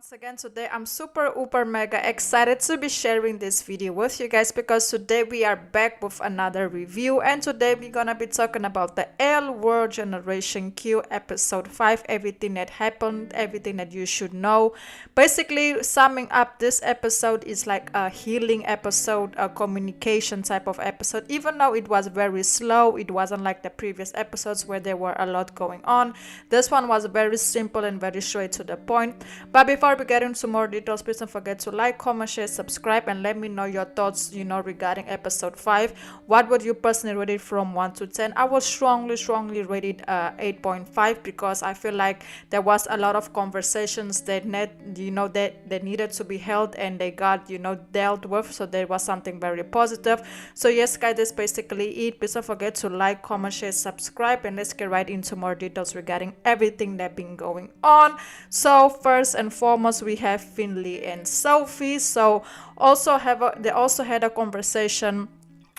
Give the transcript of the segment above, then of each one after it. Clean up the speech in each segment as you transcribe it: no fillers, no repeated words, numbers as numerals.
once again. Today I'm super uber mega excited to be sharing this video with you guys because today we are back with another review, and today we're gonna be talking about the L World Generation Q episode 5, everything that happened, everything that you should know. Basically, summing up, this episode is like a healing episode, a communication type of episode. Even though it was very slow, it wasn't like the previous episodes where there were a lot going on. This one was very simple and very straight to the point. But before we get into more details, please don't forget to like, comment, share, subscribe, and let me know your thoughts, regarding episode 5. What would you personally rate it from 1 to 10? I would strongly rate it 8.5 because I feel like there was a lot of conversations that that needed to be held, and they got dealt with, so there was something very positive. So yes guys, that's basically it. Please don't forget to like, comment, share, subscribe, and let's get right into more details regarding everything that's been going on. So first and foremost, we have Finley and Sophie. So they also had a conversation.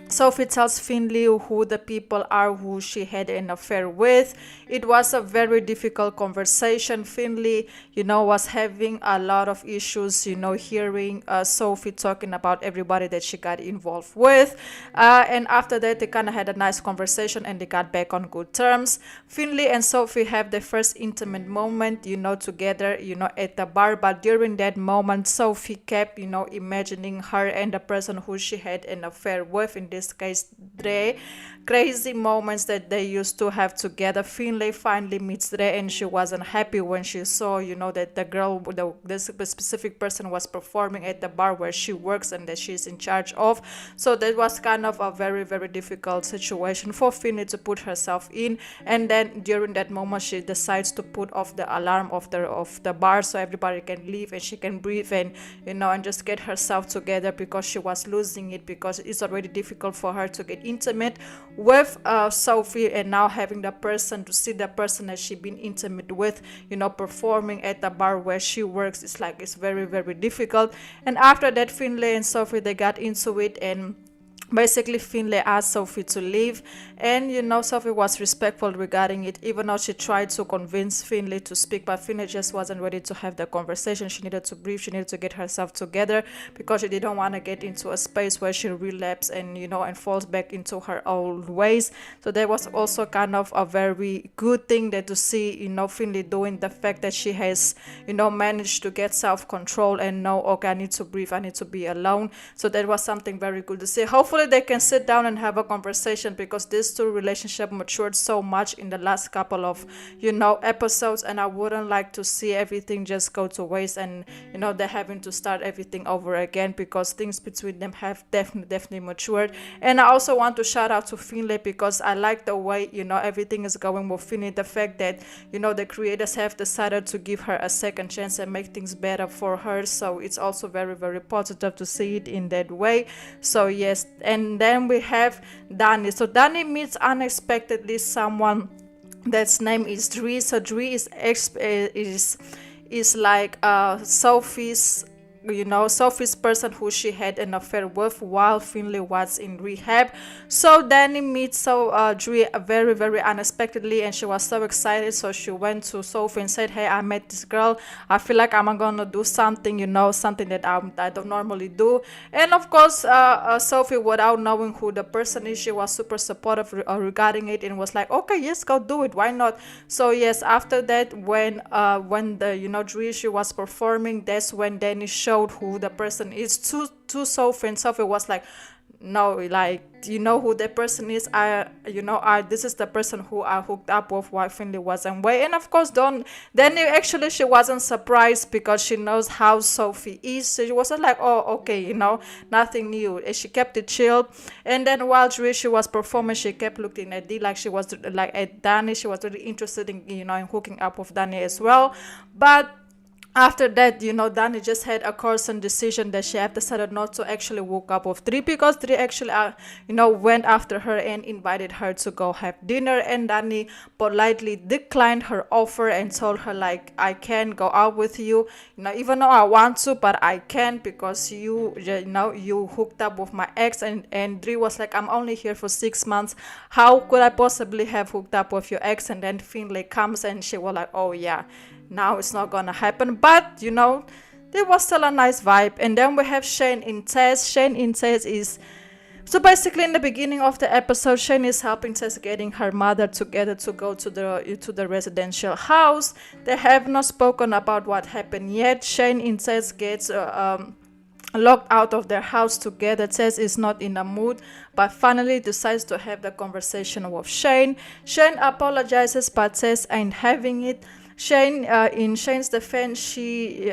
Sophie tells Finley who the people are who she had an affair with. It was a very difficult conversation. Finley, was having a lot of issues, hearing Sophie talking about everybody that she got involved with. And after that, they kind of had a nice conversation and they got back on good terms. Finley and Sophie have their first intimate moment, together, at the bar. But during that moment, Sophie kept, imagining her and the person who she had an affair with. In this case, Dre. Crazy moments that they used to have together. Finley finally meets Dre, and she wasn't happy when she saw, that the girl, this specific person was performing at the bar where she works and that she's in charge of. So that was kind of a very, very difficult situation for Finley to put herself in. And then during that moment, she decides to put off the alarm of the bar so everybody can leave and she can breathe and, and just get herself together, because she was losing it, because it's already difficult for her to get intimate with Sophie, and now having the person, to see the person that she been intimate with, performing at the bar where she works, it's very, very difficult. And after that, Finley and Sophie, they got into it, and basically Finley asked Sophie to leave, and Sophie was respectful regarding it, even though she tried to convince Finley to speak, but Finley just wasn't ready to have the conversation. She needed to breathe, she needed to get herself together, because she didn't want to get into a space where she relapses and and falls back into her old ways. So that was also kind of a very good thing that to see Finley doing, the fact that she has managed to get self-control and know, okay, I need to breathe, I need to be alone. So that was something very good to see. Hopefully they can sit down and have a conversation, because this two relationship matured so much in the last couple of episodes, and I wouldn't like to see everything just go to waste, and they're having to start everything over again, because things between them have definitely matured. And I also want to shout out to Finley, because I like the way everything is going with Finley, the fact that the creators have decided to give her a second chance and make things better for her. So it's also very, very positive to see it in that way. So yes. And then we have Dani. So Dani meets unexpectedly someone that's name is Dri. So Dri is like Sophie's Sophie's person who she had an affair with while Finley was in rehab. So Dani meets Dri very, very unexpectedly, and she was so excited. So she went to Sophie and said, hey, I met this girl, I feel like I'm gonna do something, something that I don't normally do. And of course, Sophie, without knowing who the person is, she was super supportive regarding it, and was like, okay, yes, go do it, why not? So yes, after that, when the Dri, she was performing, that's when Dani showed who the person is to Sophie, and Sophie was like, no, like, who the person is? This is the person who I hooked up with while Finley was away. And of course, Dani actually, she wasn't surprised, because she knows how Sophie is. So she wasn't like, oh, okay, nothing new. And she kept it chilled. And then while she was performing, she kept looking at D, like she was like at Dani. She was really interested in in hooking up with Dani as well. But after that, Dani just had a course and decision that she had decided not to actually hook up with Dri, because Dri actually, went after her and invited her to go have dinner. And Dani politely declined her offer and told her, like, I can't go out with you, even though I want to, but I can't, because you hooked up with my ex. And Dri was like, I'm only here for 6 months. How could I possibly have hooked up with your ex? And then Finley comes, and she was like, oh yeah, now it's not gonna happen. But you know, there was still a nice vibe. And then we have Shane in Tess. Shane in Tess is, so basically in the beginning of the episode, Shane is helping Tess getting her mother together to go to the residential house. They have not spoken about what happened yet. Shane and Tess gets locked out of their house together. Tess is not in a mood, but finally decides to have the conversation with Shane. Shane apologizes, but Tess ain't having it. Shane, in Shane's defense, she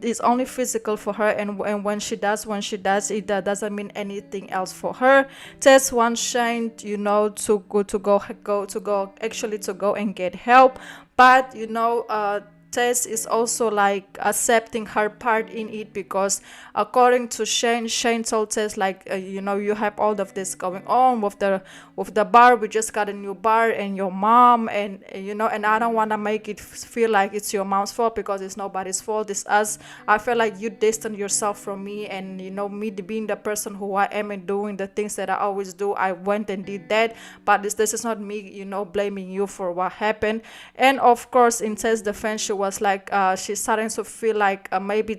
is only physical for her, and when she does, it doesn't mean anything else for her. Tess wants Shane, you know, to go and get help, but you know, Tess is also like accepting her part in it, because according to Shane told Tess like, you know, you have all of this going on with the bar. We just got a new bar, and your mom, and you know, and I don't want to make it feel like it's your mom's fault, because it's nobody's fault, it's us. I feel like you distance yourself from me, and you know, me being the person who I am and doing the things that I always do, I went and did that. But this is not me, you know, blaming you for what happened. And of course, in Tess' defense, she was like, she's starting to feel like maybe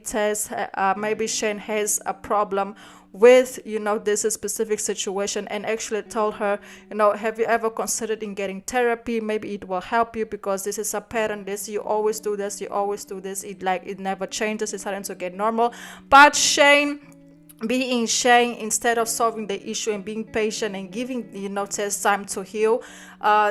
Shane has a problem with, you know, this specific situation, and actually told her, you know, have you ever considered in getting therapy? Maybe it will help you, because this is a pattern. This, you always do this, it never changes. It's starting to get normal. But Shane, being Shane, instead of solving the issue and being patient and giving, you know, Tess time to heal,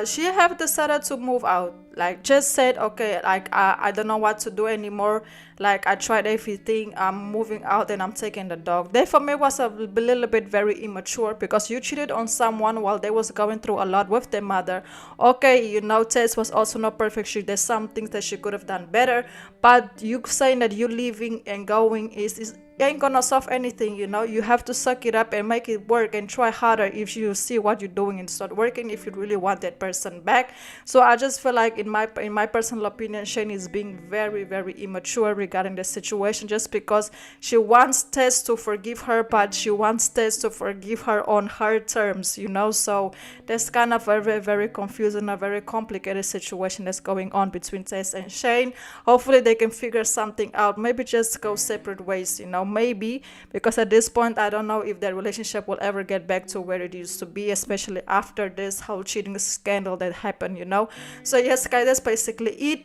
she have decided to move out. Like, just said, okay, like, I don't know what to do anymore. Like, I tried everything. I'm moving out and I'm taking the dog. That for me was a little bit very immature, because you cheated on someone while they was going through a lot with their mother. Okay, you know, Tess was also not perfect. There's some things that she could have done better, but you saying that you leaving and going is ain't gonna solve anything. You know, you have to suck it up and make it work and try harder if you see what you're doing and start working, if you really want that person back. So I just feel like, in my personal opinion, Shane is being very, very immature regarding the situation, just because she wants Tess to forgive her, but she wants Tess to forgive her on her terms, you know. So there's kind of a very, very confusing, a very complicated situation that's going on between Tess and Shane. Hopefully they can figure something out, maybe just go separate ways, you know, maybe, because at this point I don't know if their relationship will ever get back to where it used to be, especially after this whole cheating scandal that happened, you know. So yes guys, that's basically it.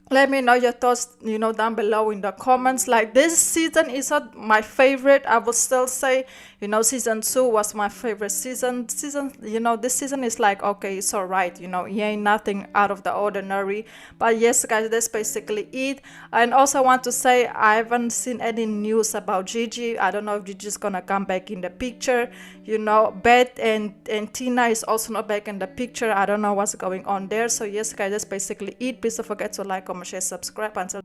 Let me know your thoughts, you know, down below in the comments. Like, this season is not my favorite. I would still say, you know, season 2 was my favorite season, you know. This season is like, okay, it's all right, you know, it ain't nothing out of the ordinary. But yes guys, that's basically it. And also I want to say, I haven't seen any news about Gigi. I don't know if Gigi's gonna come back in the picture, you know. Beth and Tina is also not back in the picture. I don't know what's going on there. So yes guys, that's basically it. Please don't forget to like, comment, share, subscribe. Until